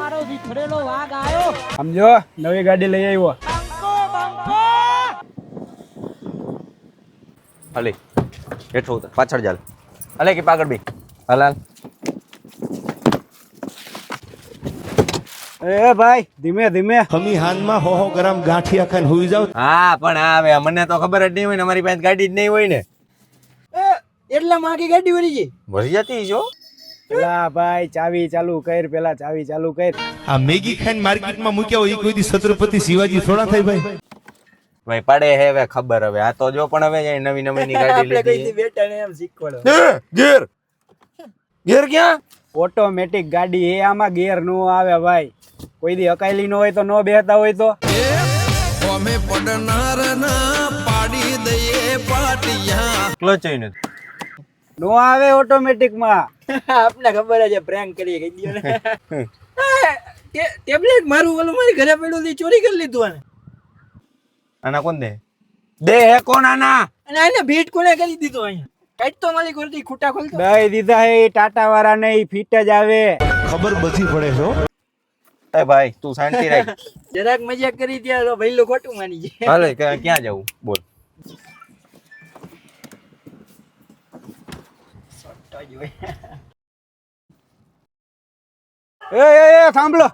મારો વિખરેલો વાઘ આયો. સમજો નવી ગાડી લઈ આવ્યો. બંકો અલે હેઠો ઉતર પાછળ ચાલ અલે કે પાગળ બી હાલ હાલ એ ભાઈ ધીમે ધીમે. ખમી હાનમાં હો ગ્રામ ગાંઠિયા ખાઈને હુઈ જાવ. હા પણ આવે મને તો ખબર જ નહીં હોય ને અમારી પાસે ગાડી જ નહીં હોય ને એટલા માંગી ગાડી વળી ગઈ. ભરી જતી જો પેલા ભાઈ ચાવી ચાલુ કર, પેલા ચાવી ચાલુ કર. આ મેગી ખાઈને માર્કેટમાં મૂક્યા હોય એ કોઈ દી છત્રપતિ શિવાજી થોડા થાય ભાઈ. ભાઈ પડે હે હવે ખબર હવે આ તો જો પણ હવે જાય નવી નવીની ગાડી લીધી બેટા ને એમ શીખવાડો. ગેર ગેર ક્યાં ઓટોમેટિક ગાડી એ આમાં ગેર નો આવે ભાઈ. કોઈ દી અકાયલી નો હોય તો નો બેહતા હોય તો અમે પડનાર ના પાડી દઈએ પાટિયા. ક્લચ હોય ને નો આવે ઓટોમેટિક માં. આપને ખબર છે પ્રેન્ક કરીએ કહી દયો ને. ટેબ્લેટ મારું ઓલું મારી ઘરે પડ્યું હતી ચોરી કરી લીધું આને. આના કોણ દે દે હે કોણ આના અને આને ભેટ કોને કરી દીધું અહીંયા. કાઈ તો માલિક વળતી ખૂટા ખોલતો. દઈ દીધા હે ટાટા વાળા ને ફીટ જ આવે. ખબર બધી પડે છો. એ ભાઈ તું શાંતિ રાખ જરાક મજાક કરી ત્યાં તો ભઈલો ખોટું માની જાય. હાલે ક્યાં જવું બોલ એ સાંભળો